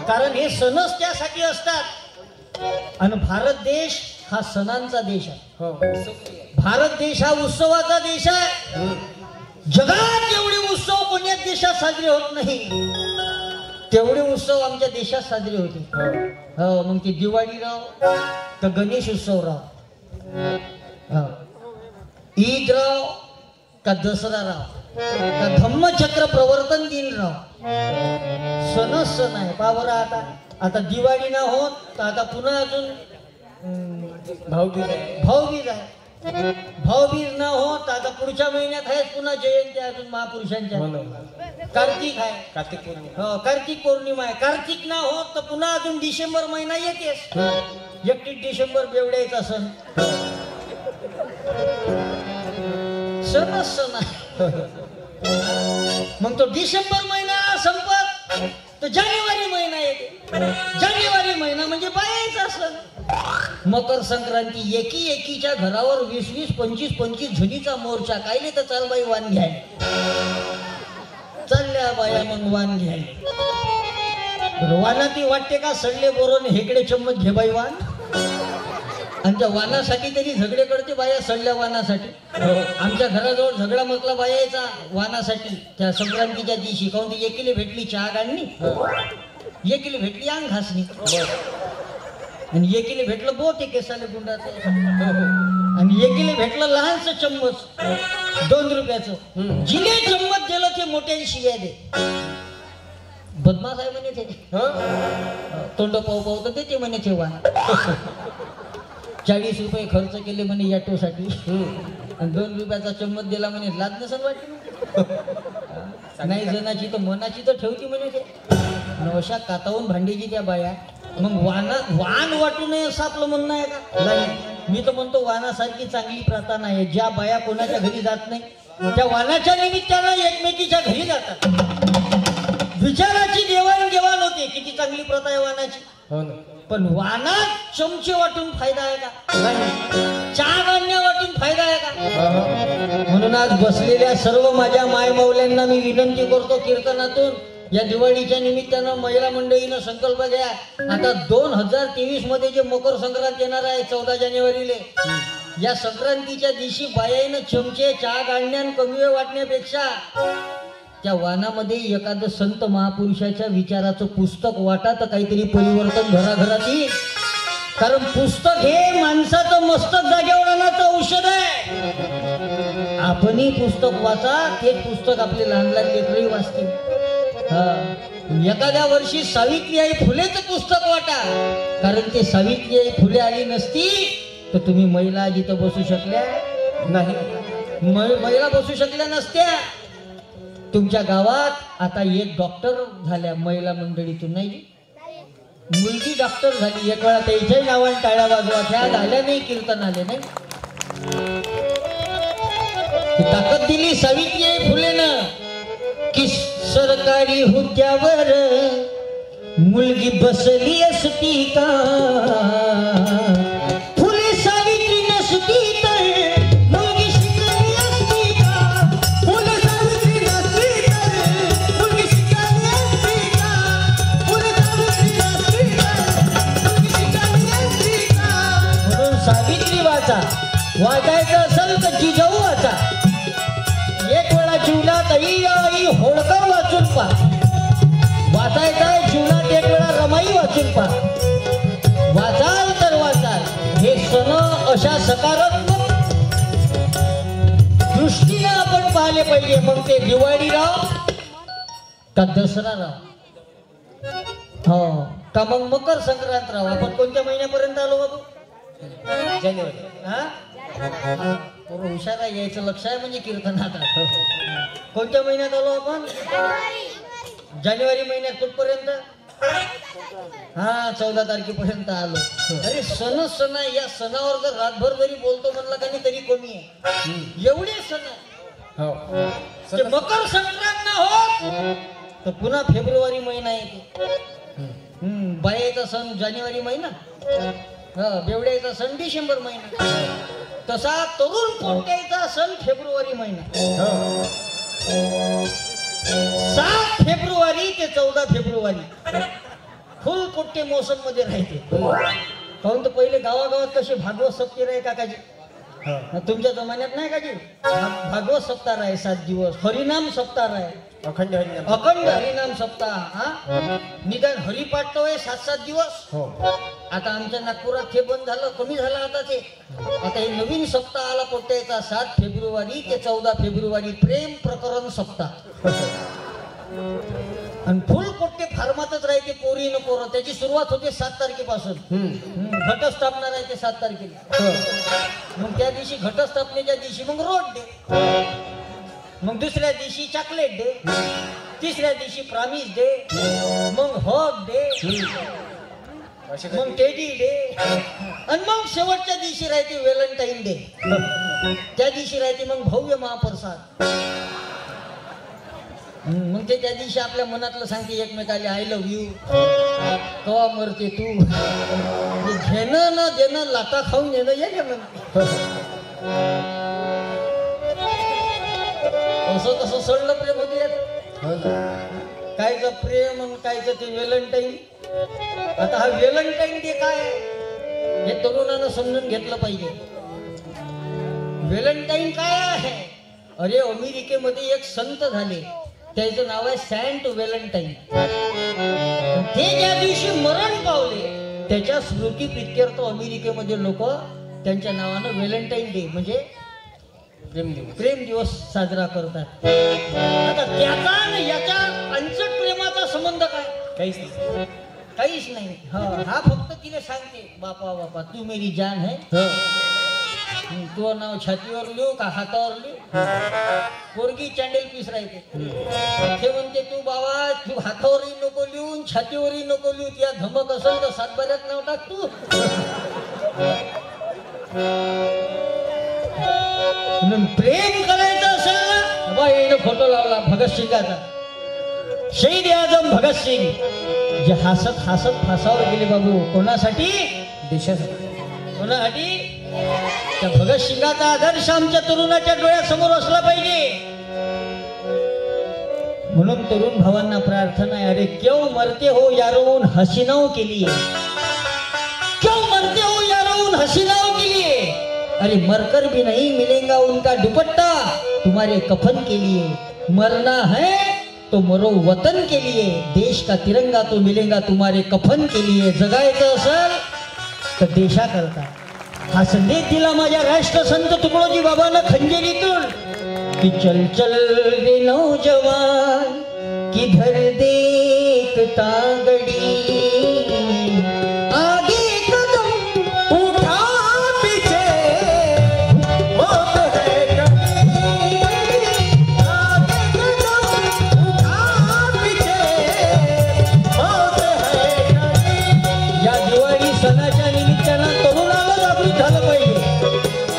कारण हे सणच त्यासाठी असतात. आणि भारत देश हा सणांचा देश आहे. भारत देश हा उत्सवाचा देश आहे. जगात जेवढे उत्सव कोणत्याच देशात साजरे होत नाही तेवढे उत्सव आमच्या देशात साजरे होते. हो, मग ती दिवाळी राव तर गणेश उत्सव राव, ईद राव का दसरा राव का धम्मचक्र प्रवर्तन दिन राव, सणच सण आहे. पावरा आता दिवाळी ना होत तर आता पुन्हा अजून भाऊबीज आहे. भाऊबीज न होत आता पुढच्या महिन्यात आहे पुन्हा जयंती अजून महापुरुषांच्या. कार्तिक आहे, कार्तिक पौर्णिमा आहे. कार्तिक ना होत तर पुन्हा अजून डिसेंबर महिना येतेस. 31 डिसेंबर बेवड्याचा सण. सणच सण आहे. मग तो डिसेंबर महिना संपत तर जानेवारी महिना येते. जानेवारी महिना म्हणजे बायाचा सण. मकर संक्रांती एकीच्या घरावर 20 25 झुलीचा मोर्चा. कायले तर चाल बाई वाण घ्याय. चालल्या बाया मग वाण घ्याय. वाना ती वाटते का सडले बोरून हेकडे चम्मच घे बाई वाण. आणि त्या वानासाठी तरी झगडे करते बाया सडल्या वानासाठी. आमच्या घराजवळ झगडा म्हटला बायाचा वानासाठी त्या संक्रांतीच्या दिवशी. काहून ती एकीला भेटली चहा काढणी, एकीला भेटली अंग घासणी, आणि एकीला भेटलं बोट केसाले गुंडाचं, आणि एकीला भेटलं लहानसं चम्मच 2 रुपयाचं. जिने चम्मच दिलं ते मोठ्याने शिव्या दे. बदमाश आहे म्हणे ते. तोंड पाहू तर ते म्हणे ते वाण. 40 रुपये खर्च केले म्हणे ऑटोसाठी आणि 2 रुपयाचा चम्मच दिला म्हणे. लाज नसन वाटली नाही जनाची तर मनाची तर ठेवती म्हणे ते. अशा कातावून भांडीची त्या बाया. मग वाण वाटू नये असं आपलं म्हणणं आहे का? नाही. मी तर म्हणतो वानासारखी चांगली प्रथा नाही. ज्या बाया कोणाच्या घरी जात नाही त्या वानाच्या निमित्तानं एकमेकीच्या घरी जातात. विचाराची देवाणघेवाण होते. किती चांगली प्रथा आहे वानाची. पण वानात चमचे वाटून फायदा आहे का? नाही. चहा गाण्या वाटून फायदा आहे का? म्हणून आज बसलेल्या सर्व माझ्या मायमौल्यांना मी विनंती करतो कीर्तनातून, या दिवाळीच्या निमित्तानं महिला मंडळीनं संकल्प घ्या. आता 2023 मध्ये जे मकर संक्रांत येणार आहे 14 जानेवारीले, या संक्रांतीच्या दिवशी बायानं चमचे चहा गाण्यान कमी वाटण्यापेक्षा त्या वानामध्ये एखादं संत महापुरुषाच्या विचाराचं पुस्तक वाटा तर काहीतरी परिवर्तन घराघरात येईल. कारण पुस्तक हे माणसाचं मस्तक जागेवर आणायचं औषध आहे. आपणही पुस्तक वाचा, तेच पुस्तक आपले लहान लहान लेकरही वाचतील. एखाद्या वर्षी सावित्रीबाई फुलेचं पुस्तक वाटा. कारण ते सावित्रीबाई फुले आली नसती तर तुम्ही महिला जिथं बसू शकल्या नाही. महिला बसू शकल्या नसत्या. तुमच्या गावात आता एक डॉक्टर झाल्या महिला मंडळीतून. नाही, मुलगी डॉक्टर झाली. एक वेळा त्याच्याही नावाने टाळ्या वाजवा. त्या झाल्या नाही, कीर्तन आले नाही. ताकद दिली सावित्रीबाई फुलेनं की सरकारी हुद्द्यावर मुलगी बसली असती का. फुले सावित्री नसती तर मुलगी शिकली असती का. फुले सावित्री नसती तर मुलगी शिकली असती का. फुले सावित्री नसती तर मुलगी शिकली असती का. म्हणून सावित्री वाचा. वाचायचं असेल तर जिजाऊ वाचा. एक वेळा जीवनात आई होळकर वाचून पा. वाचायचंय जीवनात एक वेळा रमाई वाचून पा. वाचाल तर वाचाल. हे सण अशा सकारात्मक दृष्टीने आपण पाहिले पाहिजे. मग ते दिवाळी राव का दसरा राव, हो का मग मकर संक्रांत राव. आपण कोणत्या महिन्यापर्यंत आलो बाबू? जानेवारी. हुशारा यायचं लक्ष आहे म्हणजे कीर्तनात. कोणत्या महिन्यात आलो आपण? जानेवारी महिन्यात. कुठपर्यंत? 14 तारखेपर्यंत आलो. अरे सणच सण आहे. या सणावर जर रातभर जरी बोलतो म्हणलं का नाही तरी कमी आहे. एवढे सण आहे. मकर संक्रांत ना हो तर पुन्हा फेब्रुवारी महिना येते. बायाचा सण जानेवारी महिना, बेवड्याचा सण डिसेंबर महिना. तसा तरुण पोट्याचा सण फेब्रुवारी महिना. 7 फेब्रुवारी ते 14 फेब्रुवारी कोट्टे मोसम मध्ये राहते. काहून तर पहिले गावागावात कसे भागवत सप्ताह आहे काकाजी. तुमच्या जमान्यात नाही का जी भागवत सप्ताह आहे 7 दिवस. हरिनाम सप्ताह आहे अखंड हरिनाम सप्ताह. हा निदान हरिपाठ तो आहे 7-7 दिवस. आता आमच्या नागपुरात हे बंद झालं, कमी झालं आता ते. आता हे नवीन सप्ताह आला कोट्याचा 7 फेब्रुवारी ते 14 फेब्रुवारी प्रेम प्रकरण सप्ताह. आणि फुल कोट्टे फार्मातच राहते पोरी न पोरं. त्याची सुरुवात होते 7 तारखेपासून. घटस्थापना राहते 7 तारखेला. मग त्या दिवशी घटस्थापनेच्या दिवशी मग रोड डे, मग दुसऱ्या दिवशी चॉकलेट डे, तिसऱ्या दिवशी प्रॉमिस डे, मग हॉग डे, मग टेडी डे, आणि मग शेवटच्या दिवशी राहते व्हॅलेंटाईन डे. त्या दिवशी राहते मग भव्य महाप्रसाद. मग ते त्या दिवशी आपल्या मनातलं सांगते एकमेकाला आय लव्ह यू, कवा मरते तू, घेणं न देणं लाटा खाऊन घेणं ये मग. असं कसं सडलं प्रेम होते. कायचं प्रेम आणि कायचं ते व्हॅलेंटाईन. आता हा व्हॅलेंटाईन डे काय हे तरुणानं समजून घेतलं पाहिजे. व्हॅलेंटाईन काय आहे? अरे अमेरिकेमध्ये एक संत झाले, त्याचं नाव आहे सेंट व्हॅलेंटाईन. ते ज्या दिवशी मरण पावले त्याच्या स्मृती प्रित्यर्थ अमेरिकेमध्ये लोक त्यांच्या नावानं व्हॅलेंटाईन डे म्हणजे प्रेम दिवस साजरा करतात. आता त्याचा आणि याच्या अंचट प्रेमाचा संबंध काय? काहीच नाही. हा फक्त तिने सांगते बापा बापा तू मेरी जान है. तुझं नाव छातीवर लिहू का हातावर लिहू? पोरगी चॅन्डल पीस राहते. ते म्हणते तू बाबा तू हातावरही नको लिहून छातीवरही नको लिहू. त्या धमक असेल तर 7 बऱ्यात नाव टाक तू. प्रेम करायचं असेल ना बाबा येणं फोटो लावला भगतसिंगाचा. शहीद आजम भगतसिंग जे हसत हसत फासावर गेले बाबू. कोणासाठी? देशासाठी. कोणासाठी? त्या भगतसिंगाचा आदर्श आमच्या तरुणाच्या डोळ्यासमोर असला पाहिजे. म्हणून तरुण भावांना प्रार्थना आहे, अरे क्यों मरते हो यारो उन हसीनाओं के लिए, क्यों मरते हो यारो उन हसीनाओं के लिए. अरे मरकर भी नहीं मिलेगा उनका दुपट्टा तुम्हारे कफन के लिए. मरना है तो मरो वतन के लिए, देश का तिरंगा तो मिलेगा तुम्हारे कफन के लिए. जगायचं असेल तर देशाकरता. हा संदेश दिला माझ्या राष्ट्रसंत तुकडोजी बाबांना खंजेरीतून की चल चल रे नौजवान किधर देखता गडी, आगे कदम उठा पीछे मौत है कभी, आगे कदम उठा पीछे मौत है कभी. या दिवाळी सणाच्या निमित्तानं तरुणाला जागृत झालं पाहिजे.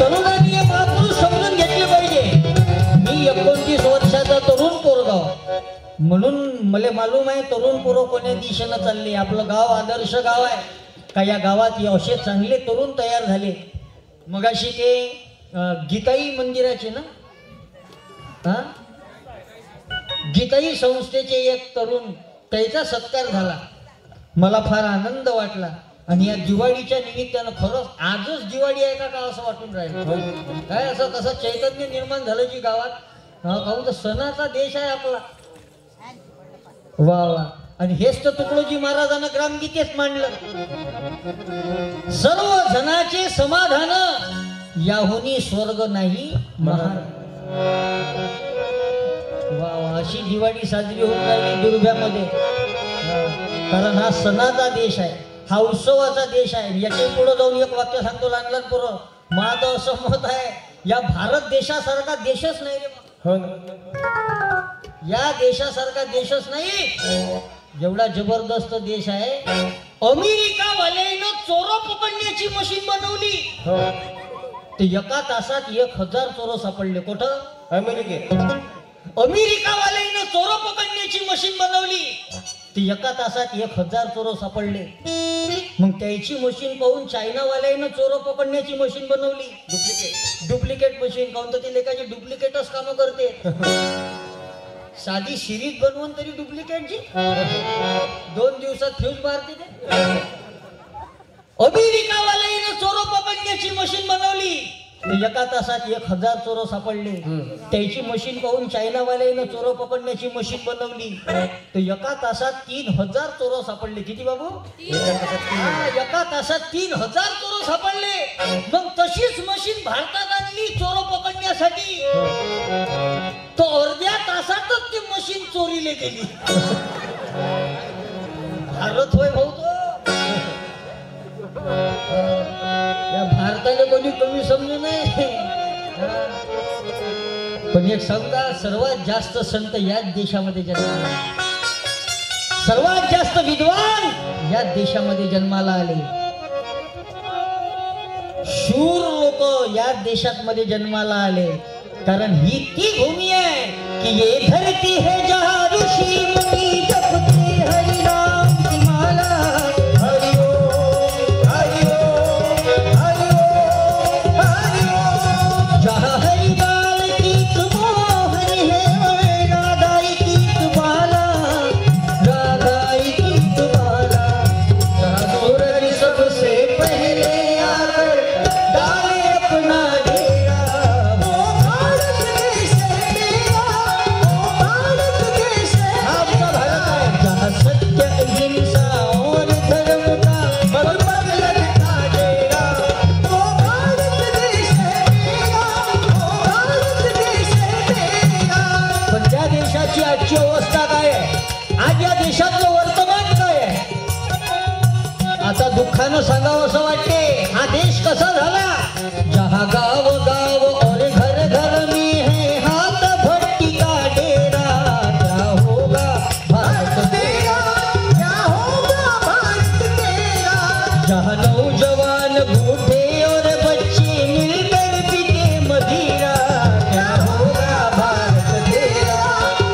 तरुणांनी हे महापुरुष समजून घेतले पाहिजे. मी 29 वर्षाचा तरुण पोरगाव म्हणून मला मालूम आहे तरुण पोरं कोण्या दिशेनं चालले. आपलं गाव आदर्श गाव आहे का. या गावात असे चांगले तरुण तयार झाले. मगाशी ते गीताई मंदिराचे ना गीताई संस्थेचे एक तरुण त्याचा सत्कार झाला. मला फार आनंद वाटला. आणि या दिवाळीच्या निमित्तानं खरंच आजच दिवाळी आहे का असं वाटून राहिलं. काय असं कसं चैतन्य निर्माण झालं की गावात. काहून तर सणाचा देश आहे आपला. वा वा. आणि हेच तर तुकडोजी महाराजांना ग्रामगीतेत मांडलं. सर्व जनाचे समाधान याहुनी स्वर्ग नाही महान. वा वा. अशी दिवाळी साजरी होत राहिली दुर्व्यामध्ये. कारण हा सणाचा देश आहे, हा उत्सवाचा देश आहे. याच्या पुढे जाऊन एक वाक्य सांगतो लहान लहान पोरं. माझं असं मत आहे या भारत देशासारखा देशच नाही रे. या देशासारखा देशच नाही. एवढा जबरदस्त देश आहे. अमेरिका वाल्यानं चोर पकडण्याची मशीन बनवली. ते एका तासात 1000 चोर सापडले. कुठं? अमेरिकेत. अमेरिका वाल्यानं चोर पकडण्याची मशीन बनवली. ती एका तासात 1000 चोर सापडले. मग त्याची मशीन पाहून चायनावाल्यानं चोर पकडण्याची मशीन बनवली. Duplicate machine. काऊन तर ती लेखाची डुप्लिकेटच कामं करते. साधी सिरीज बनवून तरी डुप्लिकेटची 2 दिवसात फ्यूज मारते ते. अमेरिकावाल्याने चोरो पकडण्याची मशीन बनवली, एका तासात 1000 चोरो सापडले. त्याची मशीन पाहून चायनावाल्याने चोरो पकडण्याची मशीन बनवली, तर एका तासात 3000 चोरो सापडले. किती बाबू? एका तासात 3000 चोरो सापडले. मग तशीच मशीन भारतात आणली चोरो पकडण्यासाठी, तो अर्ध्या तासातच ती मशीन चोरीले गेली. भारत होय भाऊ तो. या भारताला कोणी कमी समजू नये. पण एक समजा, सर्वात जास्त संत याच देशामध्ये जन्माला, सर्वात जास्त विद्वान याच देशामध्ये जन्माला आले, शूर लोक याच देशात जन्माला आले. कारण ही ती भूमी आहे की ये धरती है जहाँ ऋषी मुनी जपते हरि नाम की माला. दुःखानं सांगावं असं वाटते, हा देश कसा झाला. जहा गाव गाव और घर घर में है हाथ भट्टी का डेरा. क्या होगा भारत तेरा, क्या होगा भारत तेरा. जहाँ नौजवान बूढ़े और बच्चे मिलकर पीते मदिरा. क्या होगा भारत तेरा,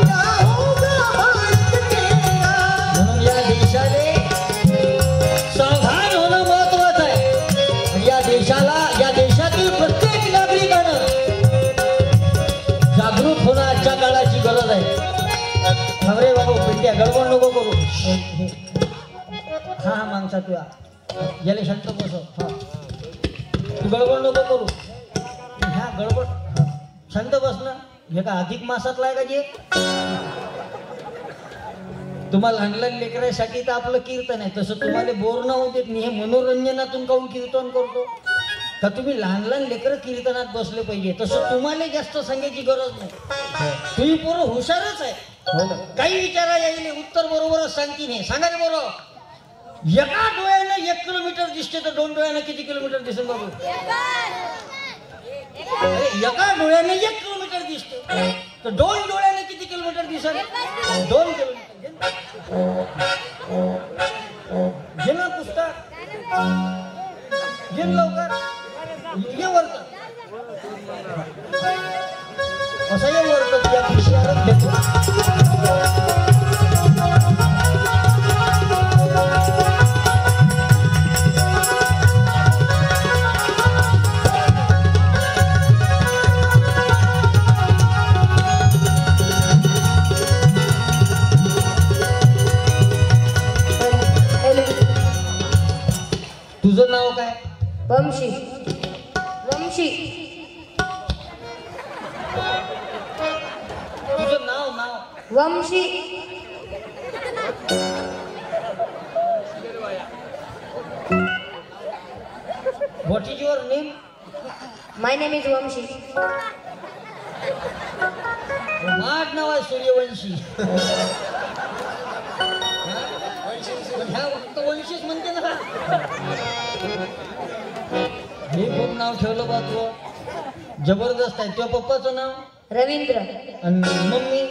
क्या होगा भारत तेरा. म्हणून या देशाने सावधान होणं महत्वाचं आहे. या देशातील प्रत्येक नागरिकानं जागृत होणं आजच्या काळाची गरज आहे. थांबरे बाबू, पिंट्या गडबड नको करू. हा हा मागचा तुया याला शांत बसव. हा तू गडबड नको करू. ह्या गडबड शांत बस ना. हे का अधिक मासातला आहे का जे? तुम्हाला लहान लहान लेकरांसाठी तर आपलं कीर्तन आहे, तसं तुम्हाला बोर न होऊ देत मी. हे मनोरंजनातून काहून कीर्तन करतो का तुम्ही लहान लहान लेकरं कीर्तनात बसले पाहिजे, तसं तुम्हाला जास्त सांगायची गरज नाही. तुम्ही पोरं हुशारच आहे. काही विचारा यायले उत्तर बरोबरच सांगतील. हे सांगा रे बरोबर. एका डोळ्यानं 1 किलोमीटर दिसते तर 2 डोळ्यानं किती किलोमीटर दिसेल बाबू? एका डोळ्यानं 1 किलोमीटर दिसते तर 2 डोळ्यानं किती किलोमीटर दिसेल? 2 किलोमीटर. घे ना पुस्तक, घे लवकर. ये वरत असं ये वरत या विषयावर घेतो. तुझं नाव काय? वंशी. वंशी. तुझं नाव वंशी. What is your name? My name is वंशी. माठ नाव आहे सूर्यवंशी. ह्या फक्त वंशीच म्हणते ना. हे खूप नाव ठेवलं बा तू, जबरदस्त आहे. तुझ्या पप्पाचं नाव? रवींद्र. आणि मम्मी?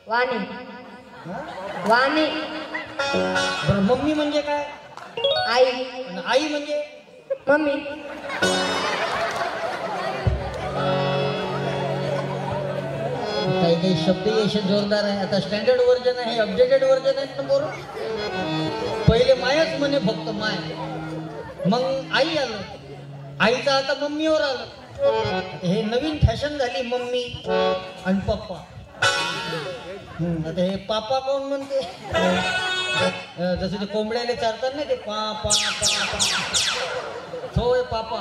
वाणी. वाणी. बरं, मम्मी म्हणजे काय? आई. आणि आई म्हणजे? मम्मी. काही काही शब्द असे जोरदार आहे. आता स्टँडर्ड वर्जन आहे, अपडेटेड वर्जन आहे ना बरोबर. पहिले मायाच म्हणे, फक्त माय, मग आई आलं, आईचं आता मम्मीवर आलं. हे नवीन फॅशन झाली, मम्मी आणि पप्पा. आता हे पापा कोण म्हणते जसं ते कोंबड्याला चालतात ना ते पा पा पा पा होय पापा.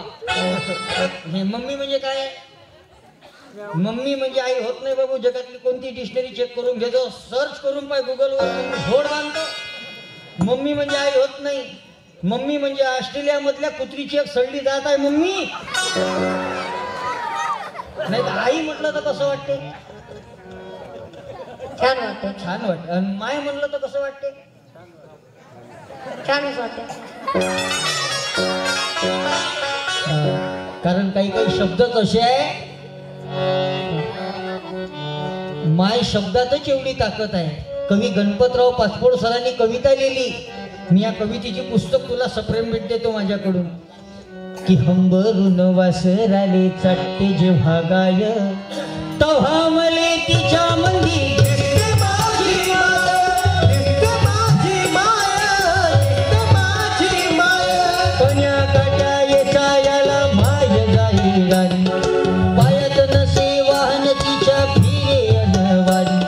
हे मम्मी म्हणजे काय? मम्मी म्हणजे आई होत नाही बाबू. जगातली कोणती डिक्शनरी चेक करून घेतो, सर्च करून पाय गुगलवर, घोड बांधतो. मम्मी म्हणजे आई होत नाही. मम्मी म्हणजे ऑस्ट्रेलिया मधल्या कुत्रीची एक सळली जात आहे मम्मी. नाही आई म्हटलं तर कसं वाटते? छान वाटते. छान वाटते. आणि माय म्हणलं तर कसं वाटते? छानच वाटते. कारण काही काही शब्दच असे आहे, माय शब्दातच एवढी ताकद आहे. कवी गणपतराव पाचपोड सरांनी कविता लिहिली. मी या कवितेची पुस्तक तुला सप्रेम भेट देतो माझ्याकडून. की हंबरून वासराले चाटते जेव्हा गाय, तेव्हा मले तिच्या मंदी पायात नसे वाहन तिच्या फिरे अनवारी.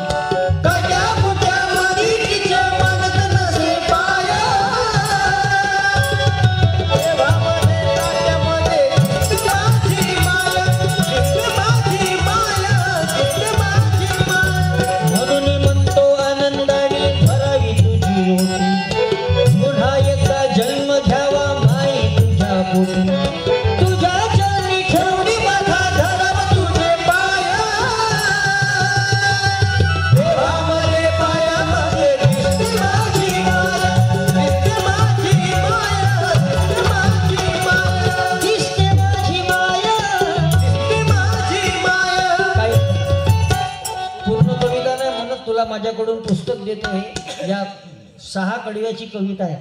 काट्या बुट्यामध्ये तिच्या मानत नसे पाया. देवामध्ये ताट्यामध्ये माझी माया, माझी माया, माझी माया. म्हणून म्हणतो आनंदाने भरावी तुझी रोटी. पुन्हा एकदा जन्म घ्यावा माई तुझ्या पोटी. माझ्याकडून पुस्तक देतो. हे या 6 कडव्याची कविता आहे.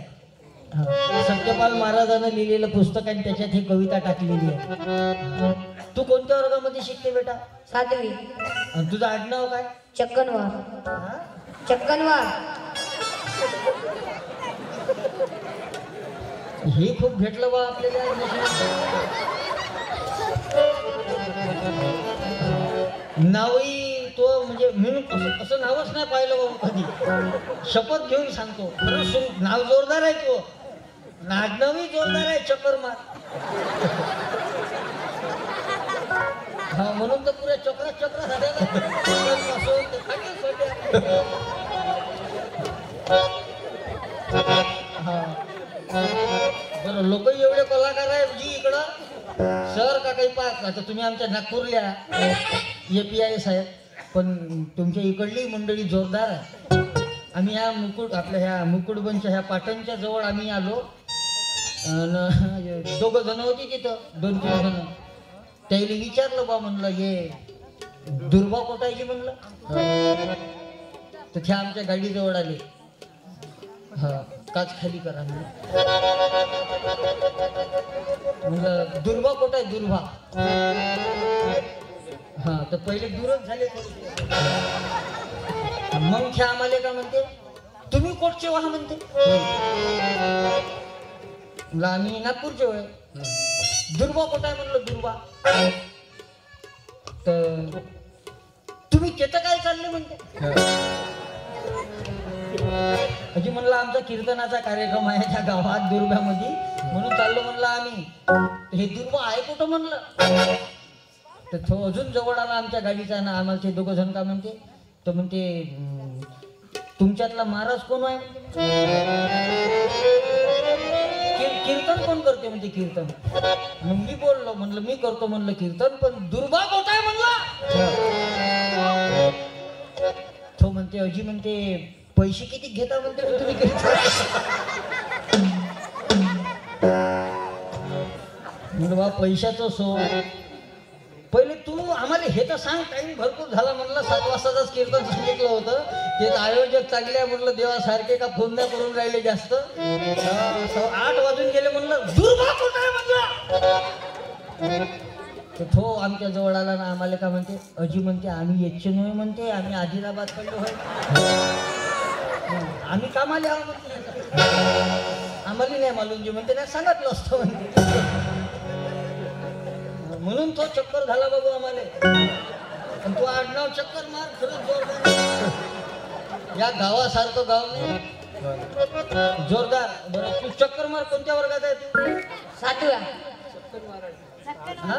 सत्यपाल महाराजांना लिहिलेलं पुस्तक आहे. त्याच्यात ही कविता टाकलेली आहे. तू कोणत्या वर्गामध्ये शिकते बेटा? 7वी. आणि तुझं आडनाव काय? चक्कनवार. चक्कनवार. हे खूप भेटलं बा आपल्याला. नावही तो म्हणजे मी असं नावच नाही पाहिलं बाबा कधी. शपथ घेऊन सांगतो, नाव जोरदार आहे. तो आडनावही जोरदार आहे, चक्करमार. हा म्हणून तर पुऱ्या चक्र झालेला. हा बरं, लोक एवढे कलाकार आहेत जी इकडं सर का काही पाहत. आता तुम्ही आमच्या नागपूरल्या APIS आहेत, पण तुमच्या इकडली मंडळी जोरदार आहे. आम्ही ह्या आपल्या ह्या मुकुटबनच्या ह्या पाटणच्या जवळ आम्ही आलो. 2 जण होती तिथं, 2-3 जण. त्याला विचारलं बा, म्हणलं हे दुर्बा कोटायची म्हणलं. तर त्या आमच्या गाडीजवळ आले. हा काच खाली करा म्हणलं. दुर्बा कोट आहे? दुर्बा. हा तर पहिले दूरच झाले. मग ख्या आम्हाला का म्हणते, तुम्ही कोटचे व्हा म्हणते. म्हणलं आम्ही नागपूरचे होय. दुर्बा कोट आहे म्हणलं. दुर्बा. तर तुम्ही तिथं काय चालले म्हणते. म्हणजे म्हणलं आमचा कीर्तनाचा कार्यक्रम आहे त्या गावात दुर्गामध्ये, म्हणून चाललो म्हणलं आम्ही. हे दुर्बा आहे कुठं म्हणलं. तर तो अजून जवळ आला आमच्या गाडीचा ना. आम्हाला ते 2 जण का म्हणते, तर म्हणते तुमच्यातला महाराज कोण आहे. कीर्तन कोण करते म्हणते. कीर्तन. मग मी बोललो, म्हणलं मी करतो म्हणलं कीर्तन, पण दुर्बा कोण आहे म्हणलं. तो म्हणते अजी म्हणते पैसे किती घेता म्हणते तुम्ही कीर्तन. म्हणलं बा पैशाचं सो. पहिले तू आम्हाला हे तर सांग, टाइम भरपूर झाला म्हणलं. 7 वाजताच कीर्तन सांगितलं होतं. ते आयोजक चांगले आहे म्हणलं, देवासारखे का फोन नाही करून राहिले जास्त. 8 वाजून गेले म्हणलं. दुर्बा कुठं आहे म्हणलं. तर तो आमच्या जवळ आला ना. आम्हाला का म्हणते, अजी म्हणते आम्ही येतचे नव्हे म्हणते, आम्ही आदिलाबाद कडलो होय. आम्ही कामाले आहो म्हणते. आम्हाला नाही मालूम जे म्हणते नाही सांगितलं असतं म्हणते. म्हणून तो चक्कर झाला बाबू आम्हाला. पण तो आडनाव चक्कर मार खरंच जोरदार. या गावासारखं गाव नाही. जोरदार. बरं तू चक्कर मार कोणत्या वर्गात आहे तू? 7व्या. हा?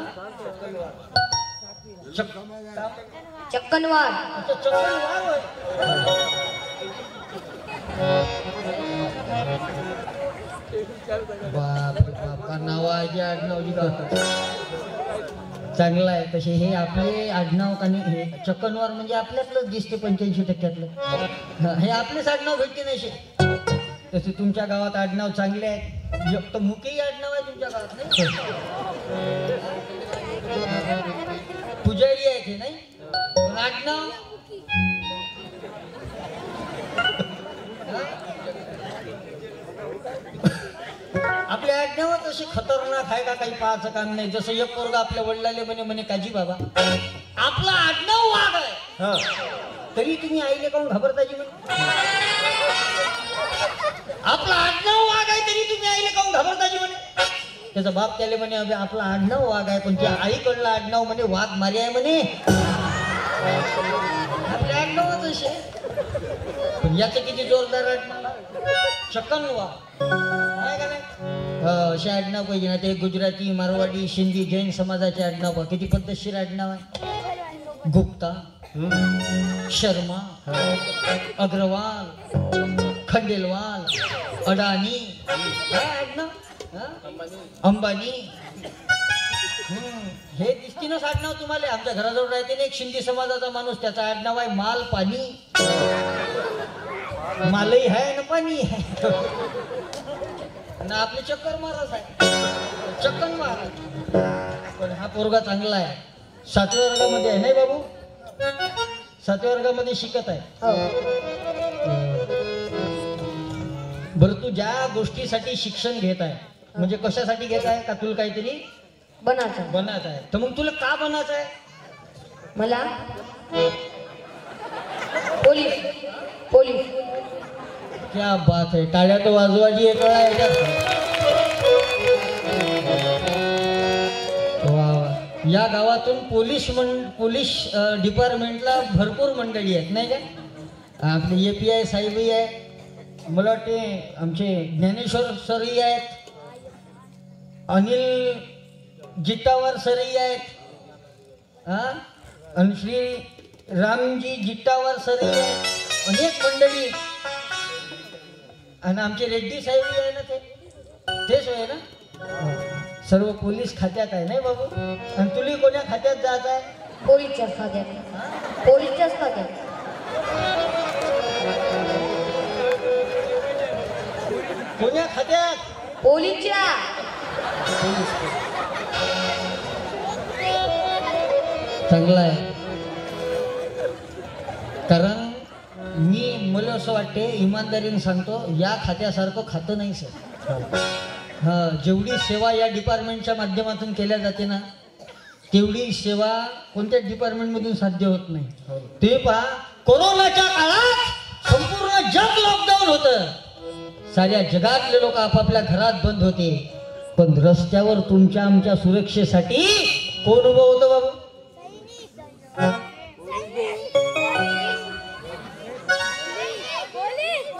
चक्कनवार. अच्छा, चक्कर मार. बाप रे बाप, का नाव आहे आडनावची का? चांगलं आहे. तसे हे आपले आडनाव का नाही, हे चक्कनवार म्हणजे आपल्यातलंच दिसते 85% हे आपलेच आडनाव भेटते नाही. तसे तुमच्या गावात आडनाव चांगले आहेत. एक तर मुकेही आडनाव आहे तुमच्या गावात नाही. पुजारी आहे ते नाही पण आडनाव आपल्या आडनावात अशी खतरनाक आहे का काही पाहायचं काम नाही. जसं एक पोरगा आपल्या वडिलाले म्हणे काजी बाबा आपला आडनाव वाघ आहे तरी तुम्ही आईले काऊन घाबरताजी म्हणे. आपला आडनाव वाघ आहे तरी तुम्ही आईले काऊन घाबरताजी म्हणे. त्याचा बाप त्याला म्हणे अबे आपला आडनाव वाघ आहे पण त्या आईकडलं आडनाव म्हणे वाघ मारी आहे म्हणे. आपल्या आडनावात असे पण याचं किती जोरदार आडनाव चक्कनवार आहे का नाही. असे आडनाव पाहिजे ना. ते गुजराती मारवाडी सिंधी जैन समाजाचे आडनाव किती पद्धतशीर आडनाव आहे. गुप्ता शर्मा अग्रवाल खंडेलवाल अडाणी अंबानी हे दिसती ना आडनाव तुम्हाला. आमच्या घराजवळ राहते ना एक शिंदे समाजाचा माणूस त्याचा आडनाव आहे माल पाणी. मालही आहे ना पाणी आहे ना. आपले चक्कर मारच आहे चक्कर मार. पण हा पोरगा चांगला आहे. 7व्या वर्गामध्ये आहे नाही बाबू. 7व्या वर्गामध्ये शिकत आहे. बरं तू ज्या गोष्टीसाठी शिक्षण घेत आहे म्हणजे कशासाठी घेत आहे का तुला काहीतरी बनायचं आहे. तर मग तुला का बनायचं आहे. मला पोलीस. पोलीस. क्या बात आहे. टाळ्या तो वाजवायची एक वेळा याच्यात. या गावातून पोलीस डिपार्टमेंटला भरपूर मंडळी आहेत नाही का. आपले API साहेबही आहे. मला वाटते आमचे ज्ञानेश्वर सरही आहेत. अनिल जिट्टावर सरही आहेत. आणि श्री रामजी जिट्टावर सरही आहेत. अनेक मंडळी. आणि आमचे रेड्डी साहेबही आहे ना तेच आहे ना. सर्व पोलीस खात्यात आहे नाही बाबू. आणि तुला कोण्या खात्यात जायचं आहे. पोलीसच्या खात्यात. पोलीसच्याच खात्यात. कोण्या खात्यात. पोलीसच्या. चांगला आहे. कारण मला असं वाटते इमानदारीने सांगतो या खात्यासारखं खातं नाही सर. जेवढी सेवा या डिपार्टमेंटच्या माध्यमातून केल्या जाते ना तेवढी सेवा कोणत्या डिपार्टमेंटमधून साध्य होत नाही. ते पहा कोरोनाच्या काळात संपूर्ण जग लॉकडाऊन होतं. साऱ्या जगातले लोक आपापल्या घरात बंद होते. पण रस्त्यावर तुमच्या आमच्या सुरक्षेसाठी कोण उभं होतं बाबा.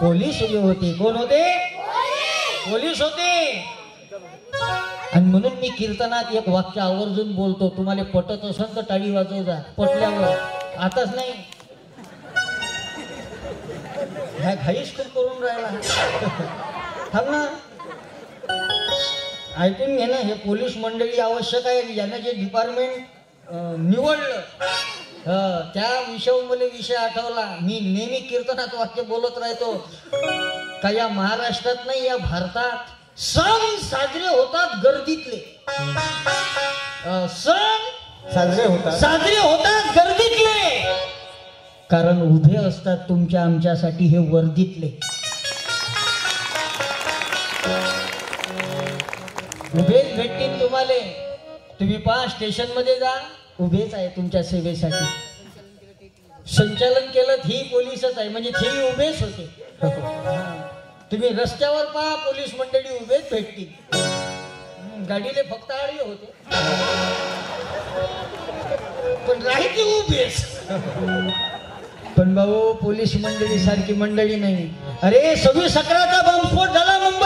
पोलीस उभे होते. कोण होते. पोलीस होते. आणि म्हणून मी कीर्तनात एक वाक्य आवर्जून बोलतो. तुम्हाला पटत असेल तर टाळी वाजव जा पटल्यावर. आताच नाही ह्या घाईच खूप करून राहिला. थांब ना ऐकून घे ना. हे पोलीस मंडळी आवश्यक आहे. यानं जे डिपार्टमेंट निवडलं त्या विषयावर मला विषय आठवला. मी नेहमी कीर्तनात वाक्य बोलत राहतो का या महाराष्ट्रात नाही या भारतात सण साजरे होतात गर्दीतले. सण साजरे होतात गर्दीतले. कारण उभे असतात तुमच्या आमच्यासाठी हे वर्दीतले. उभेच भेटतील तुम्हाला. तुम्ही पहा स्टेशन मध्ये जा उभेच आहे तुमच्या सेवेसाठी. संचालन केलं ही पोलीसच आहे म्हणजे ते उभेच होते. तुम्ही रस्त्यावर पहा पोलीस मंडळी उभेच भेटतील. गाडीले फक्त आडवे होते पण राहिली उभेच. पण भाऊ पोलीस मंडळी सारखी मंडळी नाही. अरे 26/11चा बॉम्बस्फोट झाला मुंबईत.